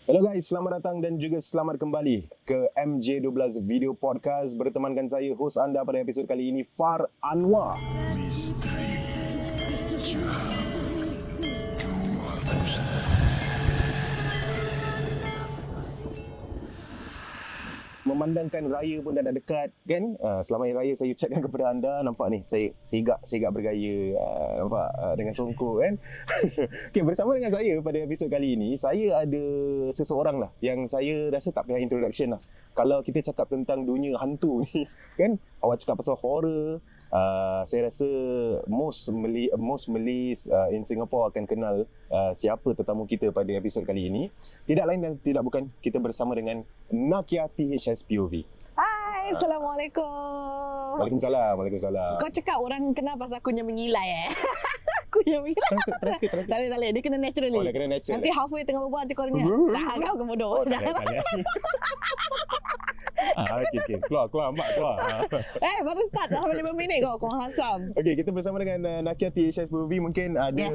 Hello guys, selamat datang dan juga selamat kembali ke MJ12 Video Podcast. Bertemankan saya, hos anda pada episod kali ini, Far Anwar. Misteri memandangkan raya pun dah nak dekat kan. Selama hari raya saya ucapkan kepada anda, nampak ni saya segak bergaya, nampak dengan songkok kan. Okay, bersama dengan saya pada episod kali ini, saya ada seseorang lah yang saya rasa tak payah introduction lah. Kalau kita cakap tentang dunia hantu ni kan, awak cakap pasal horror, saya rasa most Malays in Singapore akan kenal siapa tetamu kita pada episod kali ini. Tidak lain dan tidak bukan, kita bersama dengan Naqiah POV. Hai, Assalamualaikum. Waalaikumsalam. Kau cakap orang kenal pasal aku yang mengilai Aku yang mengilai. Terus. Tak boleh. Dia kena naturally. Oh, dia kena natural. Nanti halfway tengah berbual nanti kau dengar. Nah, kau ke bodoh. Okay. Keluar, Mak, keluar. Baru start dah 5 minit kau hasam. Okay, kita bersama dengan Naqiah POV. Mungkin ada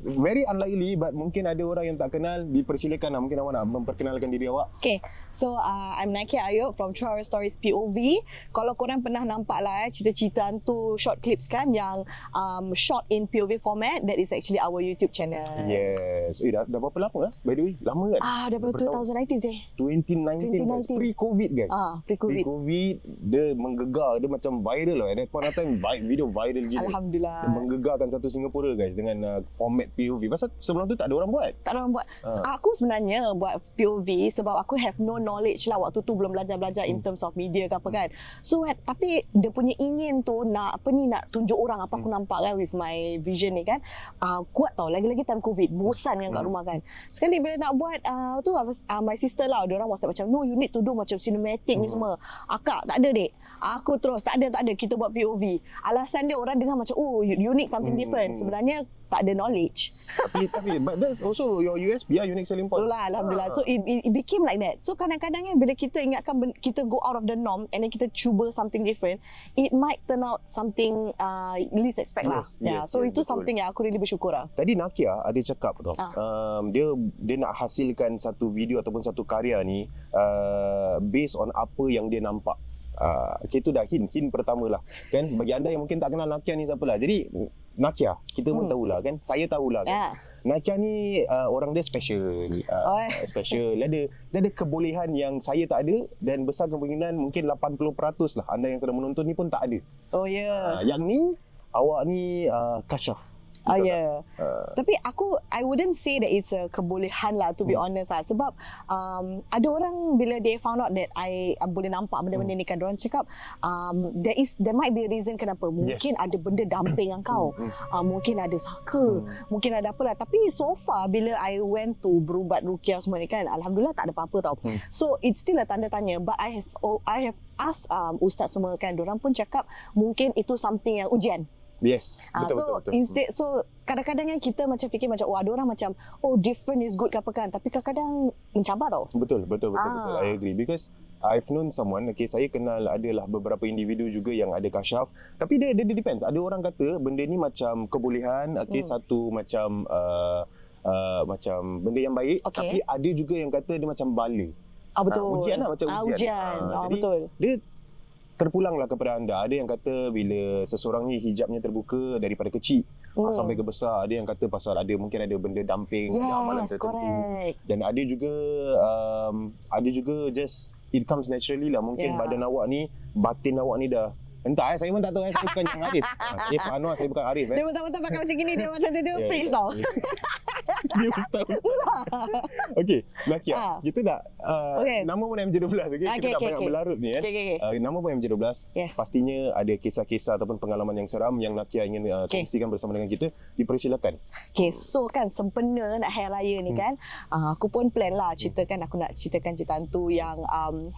very unlikely, but mungkin ada orang yang tak kenal. Dipersilakan lah, mungkin awak nak memperkenalkan diri awak. Okay, so I'm Naqiah Ayub from True Horror Stories POV. Kalau korang pernah nampak lah cerita-cerita hantu short clips kan, yang short in POV format, that is actually our YouTube channel. Yes. Dah berapa lama by the way? Lama kan? Daripada 2019 sih. 2019. Pre-COVID guys. Pre-COVID dia menggegar, dia macam viral lah. At that point of time video viral gila. Alhamdulillah. Dia menggegarkan satu Singapura guys dengan format POV. Pasal sebelum tu tak ada orang buat. Aku sebenarnya buat POV sebab aku have no knowledge lah waktu tu, belum belajar in terms of media ke apa kan. So tapi dia punya ingin tu nak tunjuk orang apa aku nampak kan with my vision ni kan. Kuat tau, lagi-lagi time COVID, bosan kan kat rumah kan. Sekali bila nak buat my sister lah, diorang WhatsApp macam, no, you need to do macam cinematic ni semua. Akak, tak ada dek. Aku terus, tak ada, kita buat POV. Alasan dia orang dengar macam, oh, unique, something different. Sebenarnya tak ada knowledge. Tapi but that's also your USP, unique selling point. Itulah, Alhamdulillah. So it became like that. So kadang-kadang bila kita ingatkan kita go out of the norm and then kita cuba something different, it might turn out something least expect lah. So itu betul. Something yang aku really bersyukur lah. Tadi Naqiah ada cakap tau, dia nak hasilkan satu video ataupun satu karya ni based on apa yang dia nampak. Okay, itu dah hint pertama lah kan. Bagi anda yang mungkin tak kenal Naqiah ni siapa lah, jadi Naqiah kita pun tahulah kan, saya tahulah kan. Naqiah ni orang dia special. Special. Dia ada kebolehan yang saya tak ada, dan besar kemungkinan mungkin 80% lah anda yang sedang menonton ni pun tak ada. Yang ni awak ni kasyaf. Tapi I wouldn't say that it's a kebolehan lah, to be honest lah. Sebab ada orang bila they found out that I boleh nampak benda-benda ni kan, diorang cakap there might be a reason kenapa. Mungkin ada benda damping dengan kau, mungkin ada saka, mungkin ada apalah. Tapi so far bila I went to berubat ruqyah semua ni kan, Alhamdulillah tak ada apa-apa tau. So it's still a tanda tanya. But I have asked ustaz semua kan, diorang pun cakap mungkin itu something yang ujian. Yes, betul. Instead, so kadang-kadang kan kita macam fikir macam, ada orang macam, different is good ke apa kan, tapi kadang-kadang mencabar tau. Betul. I agree, because I've known someone, saya kenal adalah beberapa individu juga yang ada kasyaf, tapi dia depends. Ada orang kata benda ni macam kebolehan, satu macam macam benda yang baik, tapi ada juga yang kata dia macam bala. Betul. Ujian lah, macam ujian. Jadi, betul. Dia terpulanglah kepada anda. Ada yang kata bila seseorang ni hijabnya terbuka daripada kecil sampai ke besar. Ada yang kata pasal mungkin ada benda damping, ada amalan tertentu. Correct. Dan ada juga just it comes naturally lah. Mungkin badan awak ni, batin awak ni dah, entah saya pun tak tahu, saya bukan yang Arif. Anwar, saya bukan Arif. Dia mentang-mentang pakai macam gini, dia macam tu preach tau. Dia ustaz. Okay, Naqiah, kita nak nama pun MJ12, kita tak banyak berlarut ni kan. Nama pun MJ12. Pastinya ada kisah-kisah ataupun pengalaman yang seram yang Naqiah ingin kongsikan bersama dengan kita. Dipersilakan. So kan sempena nak hari raya ni kan, aku pun plan lah aku nak ceritakan cerita hantu yang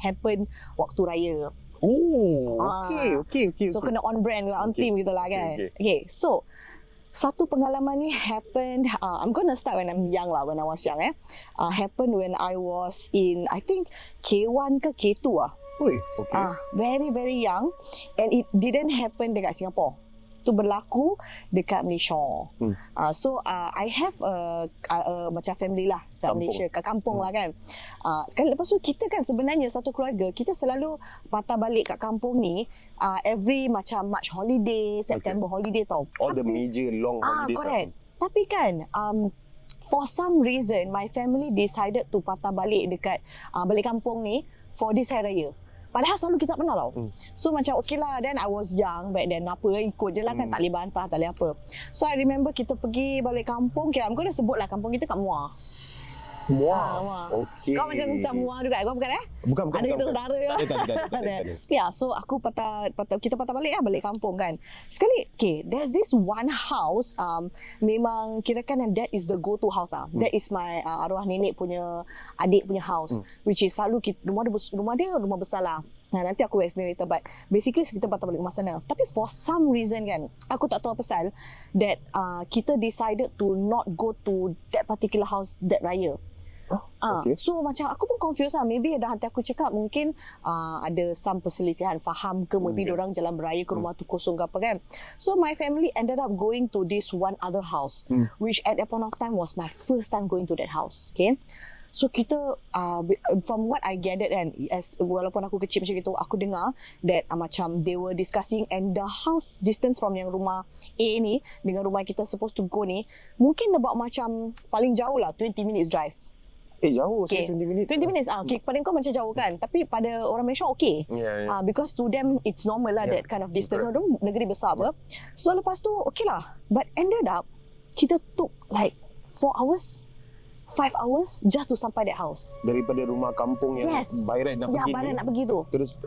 happen waktu raya. Okay. So kena on brand, on theme gitu lah kan. So satu pengalaman ni happened, I'm gonna start when I'm young lah, when I was young happened when I was in, I think K1 ke K2 Okay. Very very young, and it didn't happen dekat Singapore. tu berlaku dekat Malaysia. So I have macam family lah kat Malaysia, kat kampung lah kan. Sekali lepas tu kita kan sebenarnya satu keluarga, kita selalu patah balik kat kampung ni every macam March holiday, September holiday tau. All the major long holidays. Correct. Tapi kan for some reason my family decided to patah balik dekat balik kampung ni for this hari raya. Padahal selalu kita tak pernah tau. So macam okay lah. Then I was young back then. Apa ikut je lah kan. Tak boleh bantah, tak boleh apa. So I remember kita pergi balik kampung. Okay, aku dah sebut lah kampung kita kat Muar. Muar. Okay. Kau macam Muar juga. Kau bukan Bukan. Ada kita saudara ya. Tak ada. Ya, so aku kita patah balik lah balik kampung kan. Sekali, okay, there's this one house memang kirakan that is the go to house lah. That is my arwah nenek punya adik punya house, which is selalu rumah dia rumah besar lah. Nah, nanti aku explain later, but basically kita patah balik rumah sana. Tapi for some reason kan, aku tak tahu apa pasal that kita decided to not go to that particular house that raya. Okay. So macam aku pun confused lah. Maybe ada hati aku cakap mungkin ada some perselisihan faham ke, maybe diorang jalan beraya ke rumah tu kosong ke apa kan. So my family ended up going to this one other house, which at that point of time was my first time going to that house. Okay. So kita from what I gathered kan, walaupun aku kecil macam itu, aku dengar that macam they were discussing, and the house distance from yang rumah A ni dengan rumah kita supposed to go ni mungkin about macam paling jauh lah 20 minutes drive. Jauh, okay. 20 minutes. 20 minutes. Okay, pada kau macam jauh kan. Tapi pada orang Malaysia okay. Yeah. Because to them it's normal lah that kind of distance. Orang negeri besar apa. So lepas tu okay lah. But ended up kita took like 4 hours, 5 hours just to sampai that house. Daripada rumah kampung yang Bayrat nak pergi. Ya, Bayrat nak pergi tu. Terus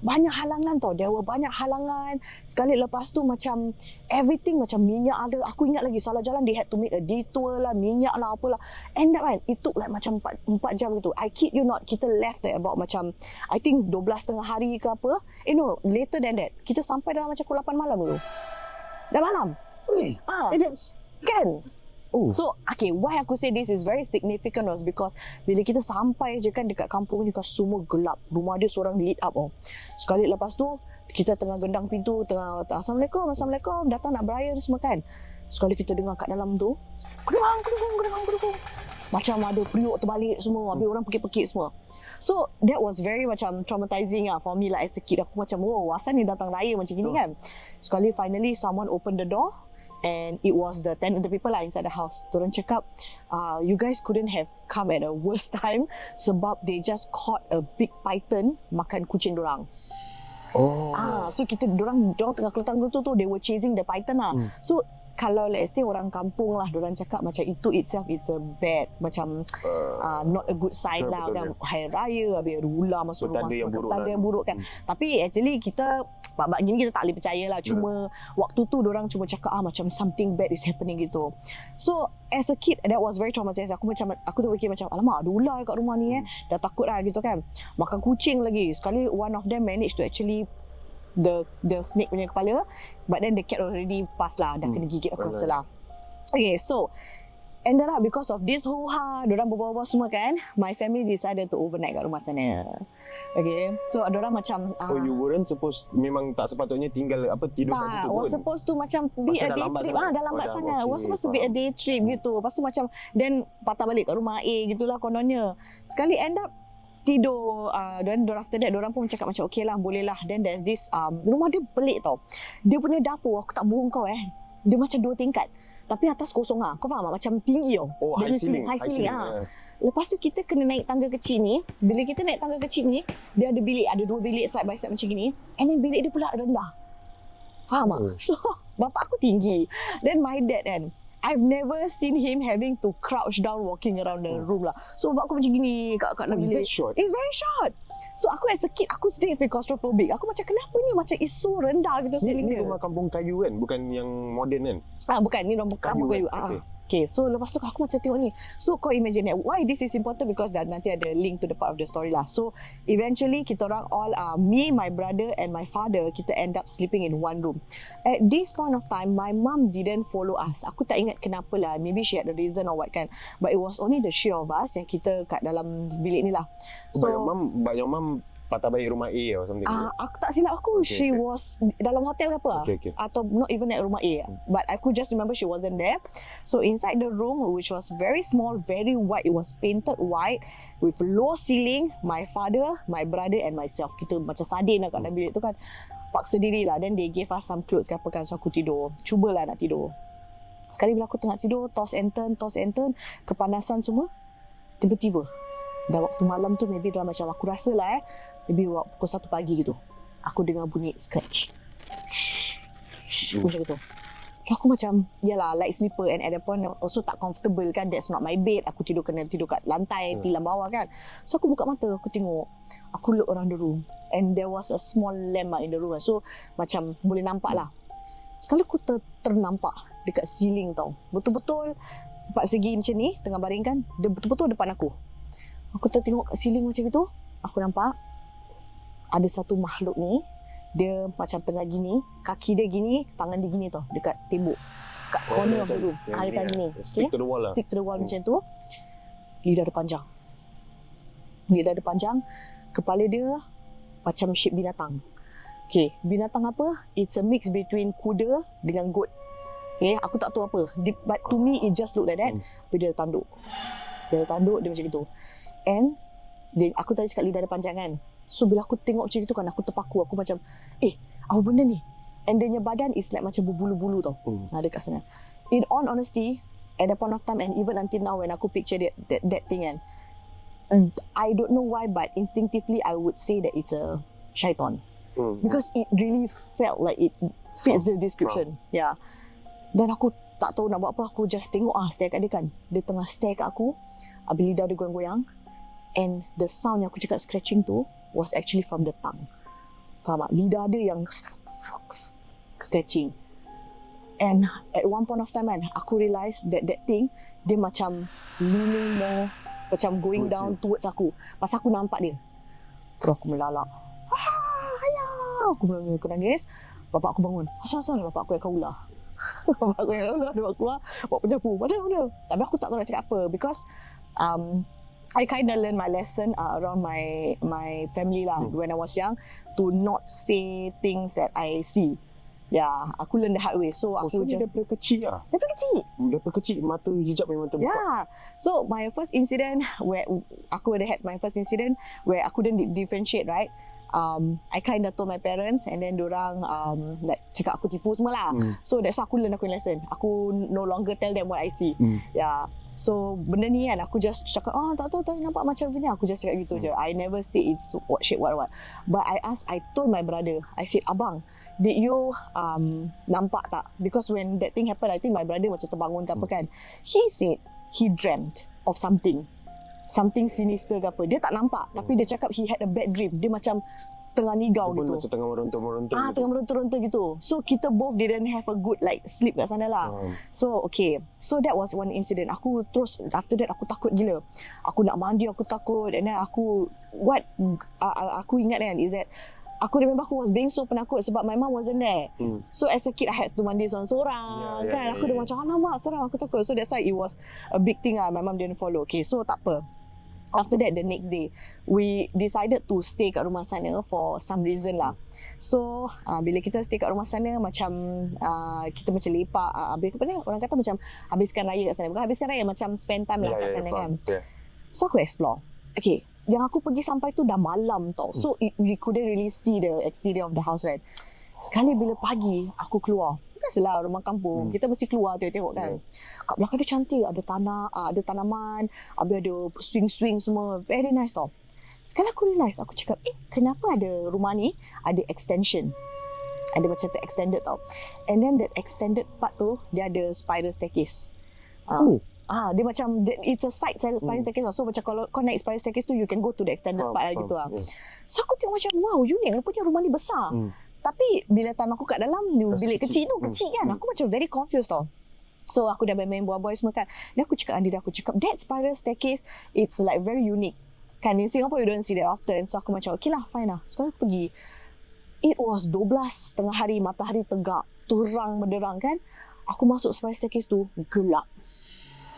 banyak halangan tau. There were banyak halangan. Sekali lepas tu macam everything macam minyak ada. Aku ingat lagi salah jalan, they had to make a detour lah, minyak lah apalah. End up kan, it took like macam 4 jam gitu. I kid you not, kita left at about macam I think 12.30 hari ke apa. No, later than that. Kita sampai dalam macam pukul 8 malam tu. Dah malam. Kan? So, okay, why aku say this is very significant was because bila kita sampai je kan dekat kampung ni kan semua gelap. Rumah dia seorang lit up tau. Sekali lepas tu, kita tengah gendang pintu, tengah Assalamualaikum, datang nak beraya tu semua kan. Sekali kita dengar kat dalam tu, kedung. Macam ada periuk terbalik semua, habis orang pekik-pekik semua. So, that was very macam traumatizing lah for me lah as a kid. Aku macam, asal ni datang raya macam gini kan. Sekali finally someone open the door. And it was the people lah inside the house. Diorang cakap, you guys couldn't have come at a worse time sebab they just caught a big python makan kucing dorang. So diorang tengah keluar tu, they were chasing the python lah. So kalau let's say orang kampung lah, diorang cakap macam itu itself it's a bad, macam not a good sign lah. Dan hari raya habis ada ular masuk rumah, petanda yang buruk kan. Tapi actually kita bab gini kita tak boleh percaya lah. Cuma waktu tu diorang cuma cakap macam something bad is happening gitu. So as a kid that was very traumatizing. Aku tu fikir macam alamak ada ular kat rumah ni dah takut lah gitu kan. Makan kucing lagi. Sekali one of them managed to actually the snake punya kepala, but then the cat already pass lah, dah kena gigit aku rasa lah. Okay, so ended up because of this diorang berbual-bual semua kan, my family decided to overnight kat rumah sana. Okay, so diorang macam you weren't supposed, memang tak sepatutnya tinggal tidur kat situ pun. Was supposed to macam be a day trip dah lambat sangat. Was supposed to be a day trip gitu. Lepas tu macam then patah balik kat rumah A gitulah kononnya. Sekali end up tidur, dan after that diorang pun cakap macam okay lah, boleh lah. Then there's this rumah dia pelik tau. Dia punya dapur, aku tak bohong kau dia macam 2 tingkat. Tapi atas kosong Kau faham tak? Macam tinggi tau. High ceiling. Lepas tu kita kena naik tangga kecil ni. Bila kita naik tangga kecil ni, dia ada bilik, ada 2 bilik side by side macam gini. And then bilik dia pula rendah. Faham tak? So, bapak aku tinggi. Then my dad kan, I've never seen him having to crouch down walking around the room lah. So bapak aku macam gini kat dalam bilik. It's very short. So aku as a kid, aku sendiri feel claustrophobic. Aku macam kenapa ni macam it's so rendah gitu ceiling dia. Ni rumah kampung kayu kan? Bukan yang moden kan? Bukan, ni rumah kampung kayu. Okay, so lepas tu aku macam tengok ni. So kau imagine why this is important, because nanti ada link to the part of the story lah. So eventually kita orang all, me, my brother and my father, kita end up sleeping in one room. At this point of time, my mum didn't follow us. Aku tak ingat kenapa lah. Maybe she had a reason or what kan. But it was only the three of us yang kita kat dalam bilik ni lah. So, but your mum Patah baik rumah A or something. Aku tak silap aku, she was dalam hotel ke apa atau not even at rumah A. But aku just remember she wasn't there. So inside the room, which was very small, very white, it was painted white with low ceiling, my father, my brother and myself. Kita macam sardin lah kat dalam bilik tu kan. Paksa diri lah. Then they gave us some clothes ke apa kan. So aku tidur. Cubalah nak tidur. Sekali bila aku tengah tidur, toss and turn, kepanasan semua. Tiba-tiba dah waktu malam tu, maybe dah macam aku rasa lah maybe pukul 1 pagi gitu, aku dengar bunyi scratch macam gitu. So aku macam, yalah light sleeper and at that point also tak comfortable kan, that's not my bed, aku kena tidur kat lantai, tilam bawah kan. So aku buka mata, aku tengok, aku look around the room and there was a small lamp in the room, so macam boleh nampak lah. Sekali aku ternampak dekat ceiling tau, betul-betul 4 segi macam ni, tengah baring kan, dia betul-betul depan aku. Aku tertengok kat ceiling macam itu, aku nampak ada satu makhluk ni, dia macam tengah gini, kaki dia gini, tangan dia gini tau, dekat tembok, kat corner of the room. Dekat gini. Stick to the wall lah. Stick to the wall macam tu. Lidah dia panjang. Lidah dia panjang, kepala dia macam shape binatang. Okay, binatang apa? It's a mix between kuda dengan goat. Okay, aku tak tahu apa. But to me, it just look like that. Tapi dia tanduk. Dia tanduk, dia macam itu. And aku tadi cakap lidah dia panjang kan. So bila aku tengok macam itu kan, aku terpaku. Aku macam, apa benda ni? And dia punya badan is like macam berbulu-bulu tau. Dekat sana. In all honesty, at that point of time and even until now when aku picture that thing kan, I don't know why but instinctively I would say that it's a syaitan. Because it really felt like it fits the description. Yeah. Dan aku tak tahu nak buat apa, aku just tengok stare kat dia kan. Dia tengah stare kat aku, habis lidah dia goyang-goyang. And the sound yang aku cakap scratching tu was actually from the tongue. Faham tak? Lidah dia yang scratching. And at one point of time kan, aku realise that thing, dia macam leaning more, macam going down towards aku. Pasal aku nampak dia. Terus aku melalak. Ayah! Aku nangis. Bapak aku bangun. Asal-asal bapak aku yang kaulah. Bapak aku yang kaulah. Dia bawa keluar, bawa penyapu. Mana? Tapi aku tak tahu nak cakap apa. Because I kind of learn my lesson around my family lah when I was young, to not say things that I see. Yeah, aku learn the hard way. So aku just daripada kecil lah. Daripada kecil mata hijab memang terbuka. Yeah. So my first incident where aku had my first incident where aku didn't differentiate, right? I kind of told my parents and then diorang like cakap aku tipu semua lah. So that's why aku learn aku lesson. Aku no longer tell them what I see. Yeah. So benda ni kan aku just cakap tak tahu tadi nampak macam ni, aku just cakap gitu je. I never say it's what shape what. But I told my brother, I said, abang, did you nampak tak? Because when that thing happened, I think my brother macam terbangun ke apa kan. He said he dreamt of something sinister ke apa. Dia tak nampak, tapi dia cakap he had a bad dream. Dia macam tengah nigau dia gitu. Macam tengah meronta-meronta gitu. Tengah meronta-ronta gitu. So kita both didn't have a good like sleep kat sana lah. So okay. So that was one incident. Aku terus after that aku takut gila. Aku nak mandi aku takut, and then aku aku ingat kan is that aku remember aku was being so penakut sebab my mom wasn't there. So as a kid I had to mandi seorang-seorang kan. Aku dah macam alamak seram, aku takut. So that's why it was a big thing lah. My mom didn't follow. Okay, so tak apa. After that, the next day, we decided to stay kat rumah sana for some reason lah. So, bila kita stay kat rumah sana, macam kita macam lepak, habis apa ni? Orang kata macam habiskan raya kat sana. Bukan habiskan raya, macam spend time lah kat sana kan. So, aku explore. Okay, yang aku pergi sampai tu dah malam tau. So, we couldn't really see the exterior of the house right. Sekali bila pagi, aku keluar. Biasalah rumah kampung, kita mesti keluar tengok kan. Kat belakang dia cantik, ada tanah, ada tanaman, habis ada swing-swing semua, very nice tau. Sekali aku realise, aku cakap, kenapa ada rumah ni ada extension? Ada macam extended tau. And then that extended part tu, dia ada spiral staircase. Dia macam, it's a side spiral staircase. So macam kalau kau naik spiral staircase tu, you can go to the extended part gitu lah. So aku tengok macam, wow, unik, rupanya rumah ni besar. Tapi bila time aku kat dalam bilik kecil tu, kecil kan, aku macam very confused tau. So aku dah main boy-boy semua kan. Dan aku cakap Andi, aku cakap that spiral staircase, it's like very unique. Kan in Singapore you don't see that often. So aku macam okay lah, fine lah. Sekarang aku pergi. It was 12 tengah hari, matahari tegak, terang benderang kan. Aku masuk spiral staircase tu, gelap.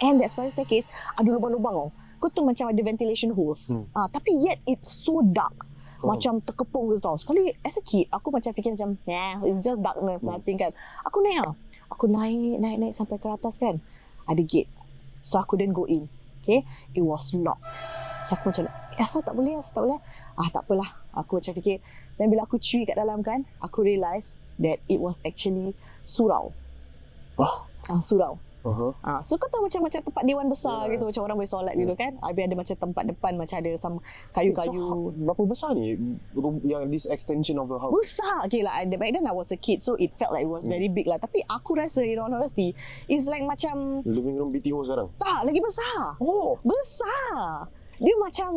And that spiral staircase ada lubang-lubang tau. Kau tu macam ada ventilation holes. Tapi yet it's so dark. Macam terkepung gitu tau. Sekali as a kid, aku macam fikir macam, it's just darkness, nothing kan. Aku naik lah. Aku naik sampai ke atas kan. Ada gate. So aku couldn't go in. Okay. It was locked. So aku macam, asal tak boleh? Tak apalah. Aku macam fikir. Dan bila aku cuy kat dalam kan, aku realise that it was actually surau. Surau. So kau tahu macam tempat dewan besar gitu, macam orang boleh solat gitu kan. Habis ada macam tempat depan macam ada some kayu-kayu. So, berapa besar ni yang this extension of the house? Besar. Okay lah, back then I was a kid, so it felt like it was very big lah. Tapi aku rasa, in all honesty, it's like macam living room BTO sekarang? Tak, lagi besar. Besar. Dia macam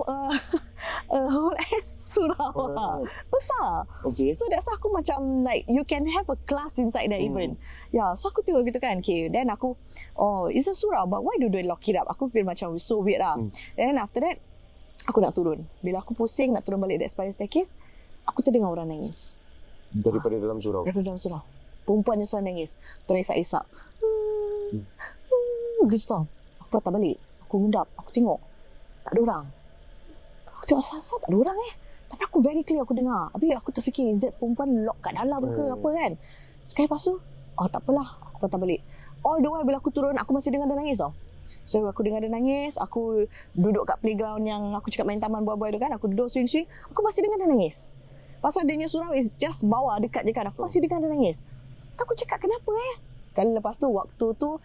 whole surau lah. Besar. Okay. So that's why aku macam like you can have a class inside there even. Yeah, so aku tengok gitu kan. Okay, then aku, it's a surau, but why do they lock it up? Aku feel macam so weird lah. Then after that, aku nak turun. Bila aku pusing nak turun balik that spiral staircase, aku terdengar orang nangis. Daripada dalam surau? Daripada dalam surau. Perempuan yang suara nangis. Terisak-isak. Gitu tau. Aku patah balik. Aku ngendap. Aku tengok. Tak ada orang. Aku tengok asal-asal tak ada orang Tapi aku very clear aku dengar. Habis aku terfikir, is that perempuan lock kat dalam ke apa kan. Sekali lepas tu, tak apalah. Aku patah balik. All the while bila aku turun, aku masih dengar dia nangis tau. So aku dengar dia nangis. Aku duduk kat playground yang aku cakap main taman buah-buah tu kan. Aku duduk swing-swing. Aku masih dengar dia nangis. Pasal dia punya surau is just bawah dekat je kan. Aku masih dengar dia nangis. Aku cakap kenapa Sekali lepas tu, waktu tu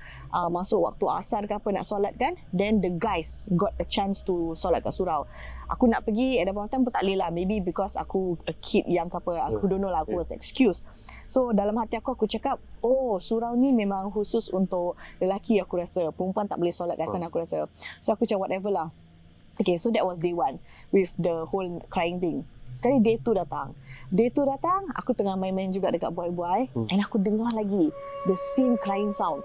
masuk waktu asar ke apa nak solat kan. Then the guys got a chance to solat kat surau. Aku nak pergi at that point of time pun tak boleh lah. Maybe because aku a kid yang ke apa. Aku don't know lah. Aku was excused. So dalam hati aku cakap, surau ni memang khusus untuk lelaki aku rasa. Perempuan tak boleh solat kat sana aku rasa. So aku cakap whatever lah. Okay, so that was day 1 with the whole crying thing. Sekali day 2 datang. Day 2 datang, aku tengah main-main juga dekat buai-buai and aku dengar lagi the same crying sound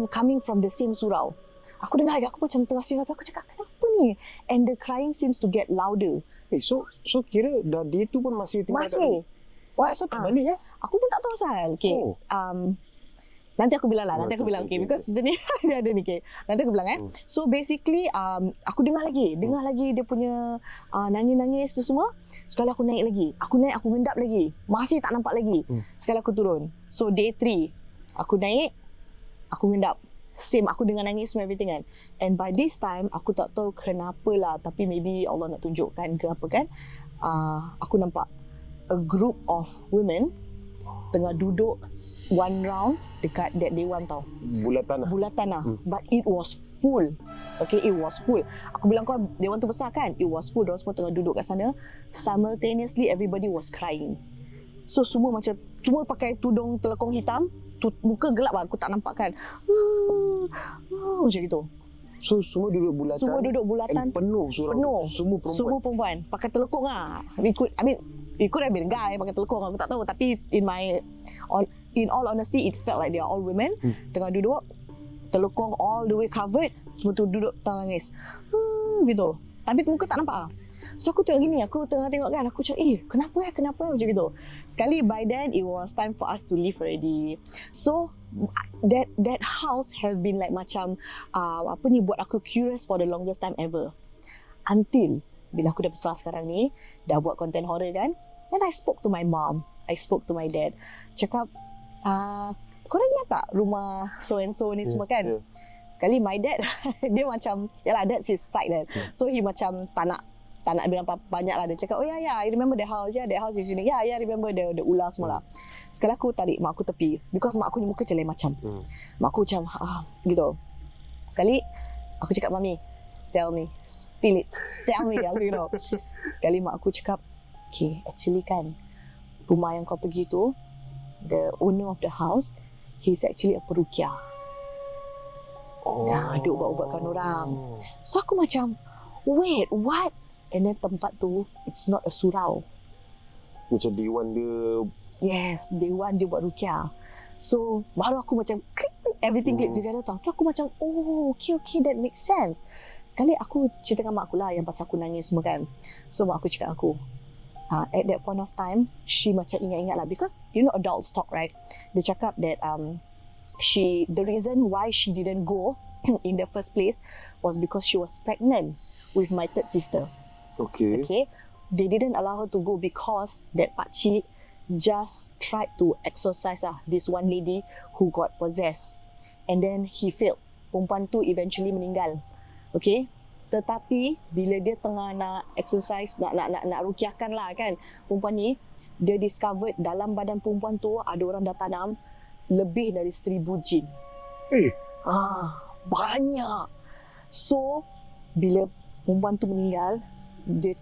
coming from the same surau. Aku dengar lagi, aku macam tengah swing aku cakap kenapa ni? And the crying seems to get louder. So kira dah day 2 pun masih tinggal masih. Asal tak balik Aku pun tak tahu asal. Okay. Nanti aku bilang lah. Nanti aku bilang. Okay. Because cerita ni dia ada ni. Okay. Nanti aku bilang So basically aku dengar lagi dia punya nangis-nangis tu semua. Sekali aku naik lagi. Aku ngendap lagi. Masih tak nampak lagi. Sekali aku turun. So day 3 aku naik, aku ngendap. Same, aku dengar nangis semua everything kan. And by this time aku tak tahu kenapa lah, tapi maybe Allah nak tunjukkan ke apa kan. Aku nampak a group of women tengah duduk one round dekat that dewan tau. Bulat tanah. But it was full. Okay, it was full. Aku bilang kau dewan tu besar kan? It was full. Diorang semua tengah duduk kat sana. Simultaneously, everybody was crying. So, semua pakai tudung telekong hitam. Muka gelap lah. Aku tak nampak kan. Macam gitu. So, semua duduk bulatan. And penuh surau. Penuh. Semua perempuan. Pakai telekong lah. It could have been a guy pakai telekong, aku tak tahu. Tapi in all honesty, it felt like they are all women. Tengah duduk, telekong all the way covered, semua tu duduk tangis. Gitu. Tapi muka tak nampak lah. So aku tengok gini, aku tengah tengok kan, aku cakap, kenapa macam gitu. Sekali by then, it was time for us to leave already. So, that house has been like macam, buat aku curious for the longest time ever. Until, bila aku dah besar sekarang ni, dah buat content horror kan, then I spoke to my mom, I spoke to my dad, cakap, korang ingat tak rumah so and so ni semua kan? Sekali my dad, dia macam, yalah that's his side kan. So he macam tak nak bilang banyak lah. Dia cakap, I remember the house. That house is unique. I remember the ular semua lah. Sekali aku tarik mak aku tepi. Because mak aku ni muka macam lain macam. Mak aku macam, gitu. Sekali, aku cakap, Mami, tell me, spill it. Tell me, you know. Sekali mak aku cakap, okay, actually kan, rumah yang kau pergi tu, the owner of the house, he's actually a perukia. Dia ubat-ubatkan orang. So aku macam, wait, what? And then tempat tu, it's not a surau. Macam dewan dia. Yes, dewan dia buat ruqyah. So, baru aku macam, everything click together tau. Tu aku macam, okay, that makes sense. Sekali aku cerita dengan mak aku lah yang pasal aku nangis semua kan. So, mak aku cakap aku, at that point of time, she macam ingat-ingat lah. Because, you know adults talk, right? Dia cakap that the reason why she didn't go in the first place was because she was pregnant with my third sister. Okay. they didn't allow her to go because that pakcik just tried to exorcise this one lady who got possessed. And then he failed. Perempuan tu eventually meninggal. Okay? Tetapi bila dia tengah nak exercise, nak rukiahkan lah kan, perempuan ni, dia discovered dalam badan perempuan tu ada orang dah tanam lebih dari 1,000 jin. Banyak. So, bila perempuan tu meninggal,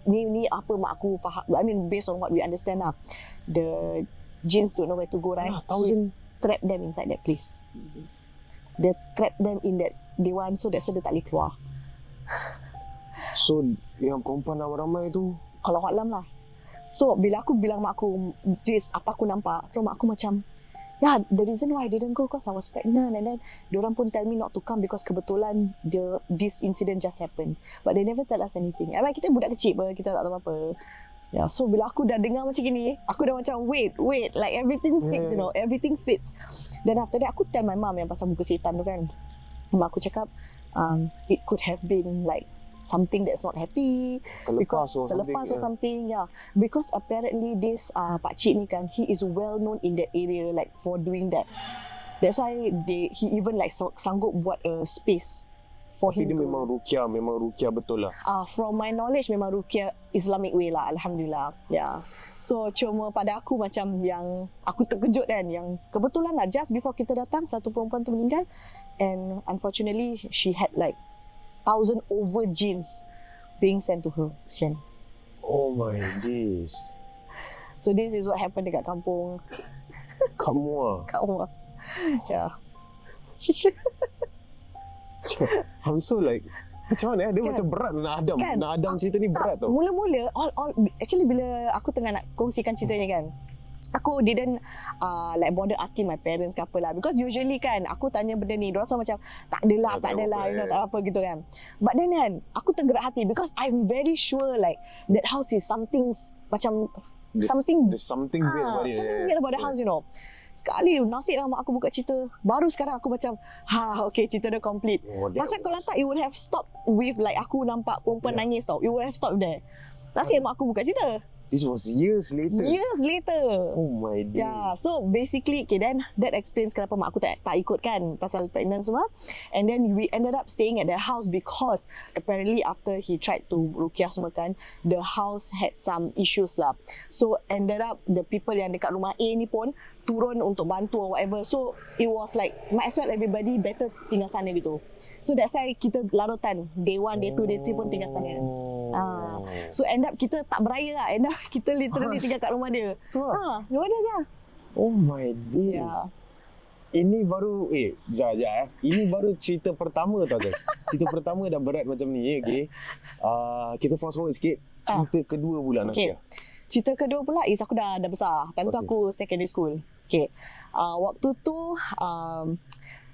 ni apa mak aku faham, I mean based on what we understand lah, the jinns don't know where to go, right? She trap them inside that place. Dia trap them in that dewan, so that's why dia tak boleh keluar. So, yang perempuan ramai-ramai tu, Allah Alam lah. So, bila aku bilang mak aku, this apa aku nampak, terus mak aku macam, yeah, the reason why I didn't go because I was pregnant, and then diorang pun tell me not to come because kebetulan this incident just happened. But they never tell us anything. I mean, kita budak kecil pun, kita tak tahu apa-apa. Yeah, so bila aku dah dengar macam gini, aku dah macam wait, like everything fits, you know, everything fits. Then after that, aku tell my mom yang pasal muka setan tu kan. Mak aku cakap, it could have been like something that's not happy, terlepas or something, yeah. Because apparently this pakcik ni kan, he is well known in that area like for doing that. That's why he even like sanggup buat a space for Tapi him. Dia memang rukiah betul lah. From my knowledge memang rukiah Islamic way lah, alhamdulillah. Yeah. So cuma pada aku macam yang aku terkejut kan, yang kebetulan lah just before kita datang satu perempuan tu meninggal, and unfortunately she had like 1,000 over jinns being sent to her. Sian. Oh my days. So this is what happened dekat kampung. Kamu Yeah. I'm so like, macam mana dia kan? Macam berat nak hadam cerita ni berat tau. Mula-mula actually bila aku tengah nak kongsikan ceritanya kan, aku didn't like bother asking my parents ke apa lah, because usually kan aku tanya benda ni, diorang selalu macam tak adalah, you know, tak apa gitu kan. But then kan aku tergerak hati because I'm very sure like that house is something macam there's something weird about it. Something weird about the house, you know. Sekali nasib lah mak aku buka cerita, baru sekarang aku macam okay, cerita dah complete. Pasal kalau tak, it would have stopped with like aku nampak perempuan nangis tau. It would have stopped there. Nasib mak aku buka cerita. This was years later. Oh my days. Yeah, so basically, okay, then that explains kenapa mak aku tak ikut kan pasal pregnant semua. And then we ended up staying at their house because apparently after he tried to rukiah semua kan, the house had some issues lah. So ended up the people yang dekat rumah A ni pun turun untuk bantu or whatever. So it was like might as well everybody better tinggal sana gitu. So that's why kita larutan day 1, day 2, day 3 pun tinggal sana. So end up kita tak beraya lah. End up kita literally tinggal kat rumah dia. Rumah dia je. Oh my days. Yeah. Ini baru ini baru cerita pertama tau guys. Cerita pertama dah berat macam ni, okay. Kita fast forward sikit. Cerita kedua pula Naqiah. Cerita kedua pula is aku dah besar. Time tu aku secondary school. Okay. Waktu tu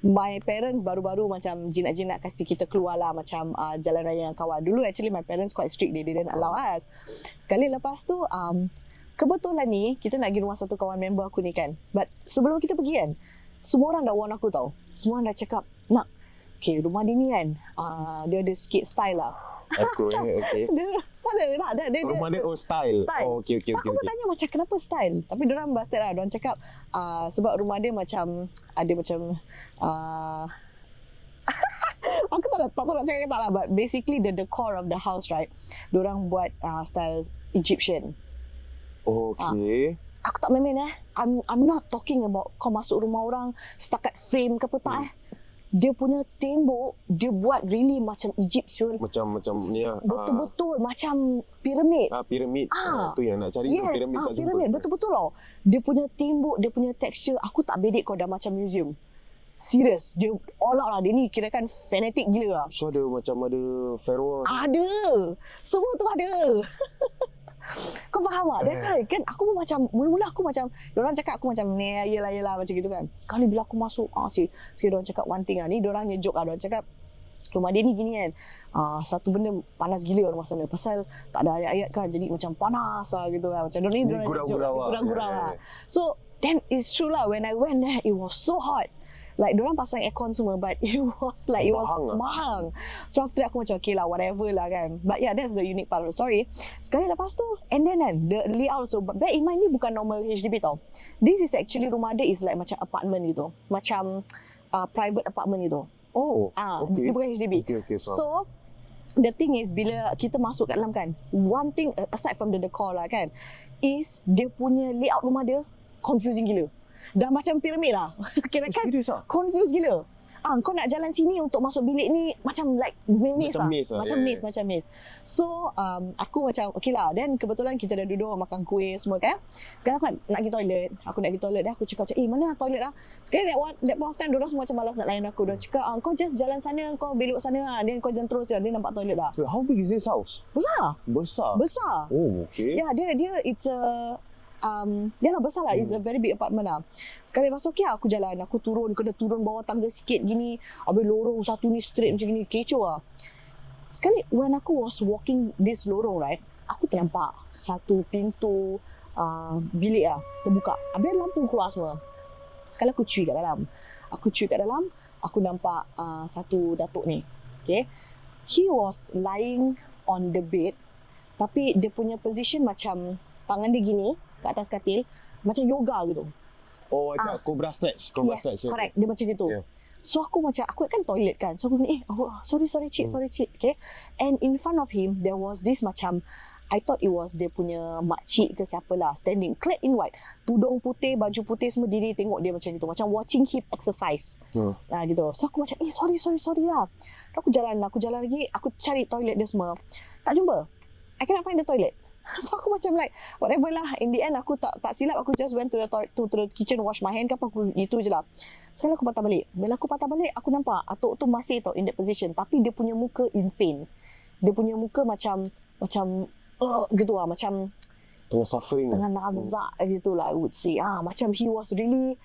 my parents baru-baru macam jinak-jinak kasih kita keluar lah macam jalan raya dengan kawan. Dulu actually my parents quite strict, they didn't allow us. Sekali lepas tu kebetulan ni kita nak pergi rumah satu kawan member aku ni kan. But sebelum kita pergi kan, semua orang dah warn aku tau. Semua orang dah cakap, nak, okay, rumah dia ni kan dia ada sikit style lah. Aku okay. Dia rumah dia style. Oh, okay. Aku pun tanya macam kenapa style. Tapi diorang bastard lah. Diorang cakap sebab rumah dia macam ada macam aku tak tahu nak cakap tak lah. But basically the decor of the house, right, diorang buat style Egyptian. Okay. Aku tak main-main I'm not talking about kau masuk rumah orang setakat frame ke apa tak Dia punya tembok dia buat really macam Egyptian. Macam ni lah. Betul-betul macam piramid. Piramid. Tu yang nak cari tu piramid tak jumpa. Piramid betul-betul tau. Dia punya tembok, dia punya texture, aku tak bedek kau dah macam museum. Serius, dia all out lah. Dia ni kira kan fanatic gila lah. So ada macam ada pharaoh. Ada. Semua tu ada. Kau faham tak? That's why kan aku pun macam mula-mula aku macam diorang cakap aku macam ni yelah macam gitu kan. Sekali bila aku masuk sikit diorang cakap one thing ni diorang joke diorang cakap rumah dia ni gini kan. Satu benda panas gila rumah sana pasal tak ada ayat-ayat kan, jadi macam panas lah gitu kan. Macam diorang gurau-gurau lah. So then it's true lah, when I went there it was so hot. Like diorang pasang aircon semua, but it was like it was bahang. So after that aku macam okay lah, whatever lah kan. But yeah, that's the unique part of the story. Sekali lepas tu, and then kan the layout also, but bear in mind ni bukan normal HDB tau. This is actually rumah dia is like macam apartment gitu, macam private apartment gitu. Oh, okay. Dia bukan HDB. Okay, so the thing is, bila kita masuk kat dalam kan, one thing aside from the decor lah kan, is dia punya layout rumah dia confusing gila. Dah macam piramid lah. Kira kan confused gila. Kau nak jalan sini untuk masuk bilik ni macam like maze lah. Macam maze. So aku macam okay lah. Then kebetulan kita dah duduk makan kuih semua kan. Sekarang aku nak pergi toilet. Aku nak pergi toilet dah. Aku cakap macam mana toilet dah. Sekarang that point of time diorang semua macam malas nak layan aku. Diorang cakap kau just jalan sana, kau belok sana lah. Then kau jalan terus. Dia nampak toilet dah. How big is this house? Besar. Oh, okay. Ya, dia it's a dia lah besar lah. It's a very big apartment lah. Sekali masuk aku jalan, aku kena turun bawah tangga sikit gini. Habis lorong satu ni straight macam gini, kecoh lah. Sekali when aku was walking this lorong right, aku ternampak satu pintu bilik lah terbuka. Habis lampu keluar semua. Sekali aku cuci kat dalam. Aku nampak satu datuk ni. Okay. He was lying on the bed, tapi dia punya position macam tangan dia gini kat atas katil, macam yoga gitu. Oh, macam cobra stretch. Correct. Dia macam gitu. Yeah. So aku kan toilet kan. So aku ni sorry cik. Okay. And in front of him there was this macam, I thought it was dia punya makcik ke siapa lah, standing clad in white, tudung putih, baju putih semua, diri tengok dia macam gitu, macam watching him exercise. Gitu. So aku macam sorry lah. Aku jalan lagi, aku cari toilet dia semua. Tak jumpa. I cannot find the toilet. So aku macam like whatever lah. In the end aku tak silap, aku just went to the kitchen, wash my hand ke apa, aku itu je lah. Sekali aku patah balik. Bila aku patah balik, aku nampak atuk tu masih tau in that position, tapi dia punya muka in pain. Dia punya muka macam gitu lah, macam tengah suffering, tengah nazak gitu lah, I would say. Macam he was really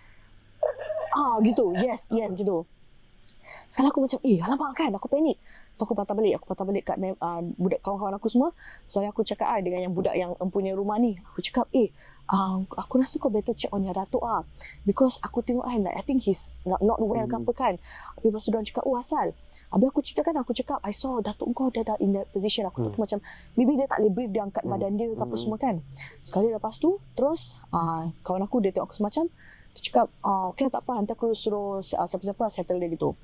gitu. Yes gitu. Sekali aku macam alamak kan, aku panik. Aku patah balik kat budak kawan-kawan aku semua. So aku cakap dengan yang budak yang empunya rumah ni, aku cakap aku rasa kau better check on your datuk because aku tengok like I think he's not well ke apa kan. Lepas tu diorang cakap asal. Habis aku cakap I saw datuk kau dah in that position. Aku tu macam maybe dia tak boleh breathe, dia angkat badan dia ke apa semua kan. Sekali lepas tu terus kawan aku dia tengok aku semacam, dia cakap okay tak apa, nanti aku suruh siapa-siapa settle dia gitu.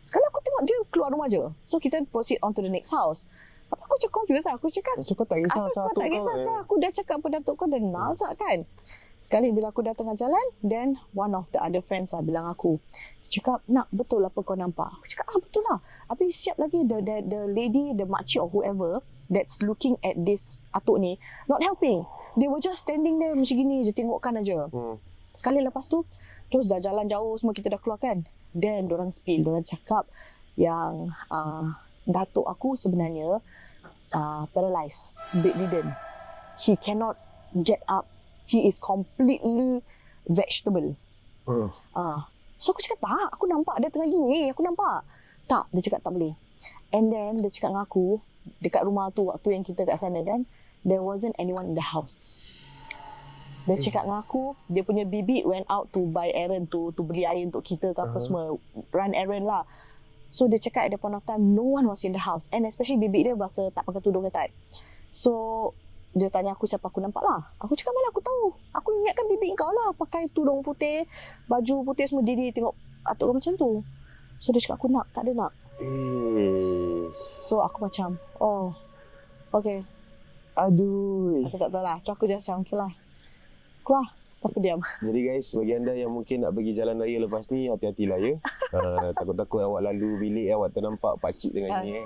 Sekali aku tengok dia keluar rumah je. So kita proceed on to the next house. Tapi aku cakap confused lah. Aku cakap tak kisah. Aku dah cakap pada datuk kau dah nazak kan. Sekali bila aku dah tengah jalan, then one of the other friends bilang aku. Dia cakap, nak betul apa kau nampak? Aku cakap betul lah. Habis siap lagi the lady, the makcik or whoever that's looking at this atuk ni, not helping. They were just standing there macam gini je, tengokkan aja. Sekali lepas tu, terus dah jalan jauh semua, kita dah keluar kan. Then diorang cakap yang datuk aku sebenarnya paralyzed, bedridden. He cannot get up. He is completely vegetable. So aku cakap tak, aku nampak dia tengah gini, aku nampak. Tak, dia cakap tak boleh. And then dia cakap dengan aku, dekat rumah tu waktu yang kita kat sana kan, there wasn't anyone in the house. Dia cakap dengan aku, dia punya bibi went out to buy errand, to beli air untuk kita ke apa semua, run errand lah. So dia cakap at the point of time, no one was in the house. And especially bibi dia bahasa tak pakai tudung ketat. So dia tanya aku siapa aku nampak lah. Aku cakap mana aku tahu. Aku ingatkan bibi kau lah pakai tudung putih, baju putih semua, diri tengok atuk kau macam tu. So dia cakap aku tak ada nak. So aku macam, okay. Aduh. Aku tak tahu lah. So aku just macam okay lah. Keluar. Aku diam. Jadi guys, bagi anda yang mungkin nak pergi jalan raya lepas ni, hati-hatilah ya. Takut-takut awak lalu bilik awak ternampak pakcik dengan ni.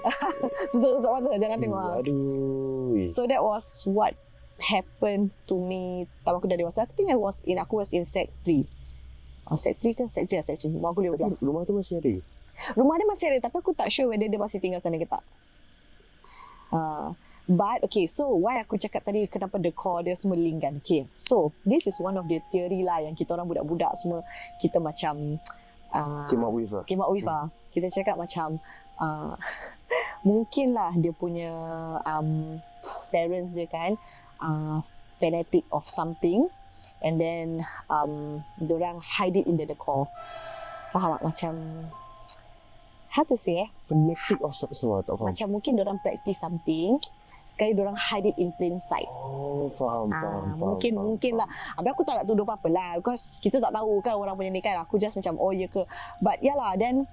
Tutup mata, jangan tengok. Aduh. So that was what happened to me time aku dah dewasa. I think aku was in Sec 3. Sec 3 ke Sec 3? Sec 3. Umur aku 15. Tapi rumah tu masih ada? Rumah dia masih ada, tapi aku tak sure whether dia masih tinggal sana ke tak. But okay, so why aku cakap tadi kenapa decor dia semua link kan. Okay, so this is one of the theory lah yang kita orang budak-budak semua kita macam came up with lah. Kita cakap macam mungkin lah dia punya parents dia kan fanatic of something, and then diorang hide it in the decor. faham tak? Macam how to say Fanatic of semua tak faham. macam mungkin diorang practice something, sekali diorang hide it in plain sight. Oh, faham. Mungkin lah. Habis aku tak nak tuduh apa-apa lah, because kita tak tahu kan orang punya ni kan. Aku just macam oh ya ke. But yalah, then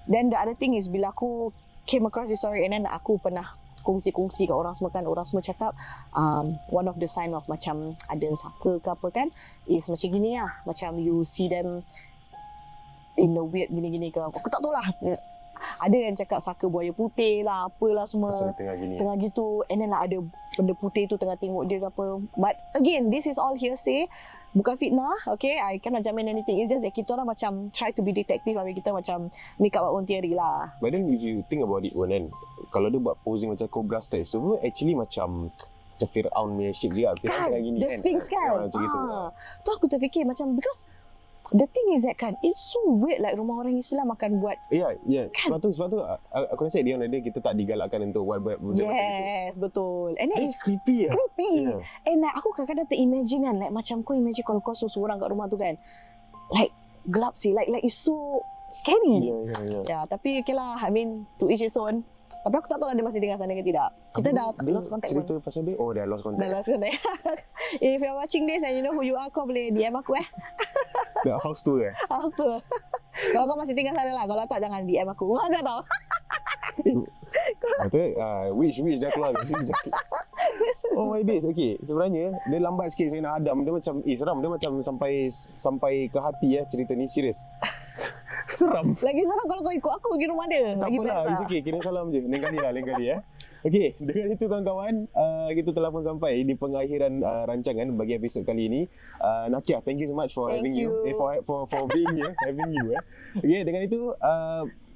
the other thing is bila aku came across this story and then aku pernah kongsi-kongsi kat orang semua kan, orang semua cakap one of the sign of macam ada saka ke apa kan is macam gini lah, macam you see them in the weird gini-gini ke. Aku tak tahu lah. Ada yang cakap saka buaya putih lah, apalah semua. Pasal tengah gitu. And then lah ada benda putih tu tengah tengok dia ke apa. But again, this is all hearsay. Bukan fitnah, okay? I cannot jamin anything. It's just that kita orang macam try to be detective, habis kita macam make up our own theory lah. But then if you think about it kan, kalau dia buat posing macam cobra style tu actually macam Fir'aun punya shape dia. Fir'aun tengah gini The kan. Sphinx kan? Macam gitu. Tu aku terfikir macam because the thing is that kan, it's so weird like rumah orang Islam akan buat. Ya. Kan? Sebab tu aku rasa dia kita tak digalakkan untuk buat benda macam itu. Yes, betul. And then It's creepy lah. Creepy. Yeah. And like aku kadang-kadang terimagine kan, like macam kau imagine kalau kau seorang kat rumah tu kan, like gelap sih, like it's so scary. Ya. Ya, tapi okay lah, I mean to each his own. Tapi aku tak tahu lah dia masih tinggal sana ke tidak. Kita dah lost contact cerita pun. pasal dia, dah lost contact. Dah lost contact. If you're watching this and you know who you are, kau boleh DM aku Dah house tour Apa? Kalau kau masih tinggal sana lah. Kalau tak, jangan DM aku. Kau tak tahu. Wish dah keluar. Oh my days. Okay, sebenarnya dia lambat sikit saya nak hadam. Dia macam seram. Dia macam sampai ke hati cerita ni, serius. Seram. Lagi seram kalau kau ikut aku pergi rumah dia. Tak apalah, it's okay. Kirim salam je. Lain kali ya. Okey, dengan itu kawan-kawan, kita telah pun sampai di pengakhiran rancangan bagi episod kali ini. Naqiah, thank you so much for having you. For being here, having you. Okey, dengan itu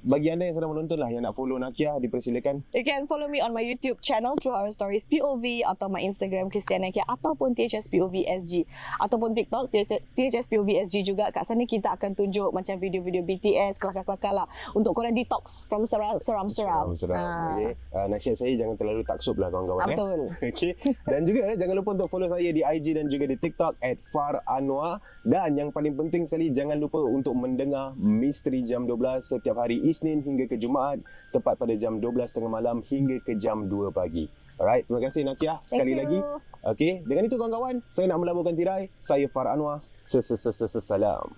bagi anda yang sedang menonton lah, yang nak follow Naqiah, dipersilakan. You can follow me on my YouTube channel True Horror Stories POV, atau my Instagram Christian Naqiah, ataupun THSPOV SG, ataupun TikTok THSPOV SG juga. Kat sana kita akan tunjuk macam video-video BTS, kelakar-kelakar lah, untuk korang detox from seram-seram. Okay. Nasihat saya jangan terlalu taksub lah kawan-kawan. Betul. Okay. Dan juga jangan lupa untuk follow saya di IG dan juga di TikTok @Far Anwar. Dan yang paling penting sekali, jangan lupa untuk mendengar Misteri Jam 12 setiap hari Isnin hingga ke Jumaat, tepat pada jam 12.30 malam hingga ke jam 2 pagi. Alright, terima kasih Naqiah sekali lagi. Okay, dengan itu kawan-kawan, saya nak melaburkan tirai. Saya Far Anwar. Salam.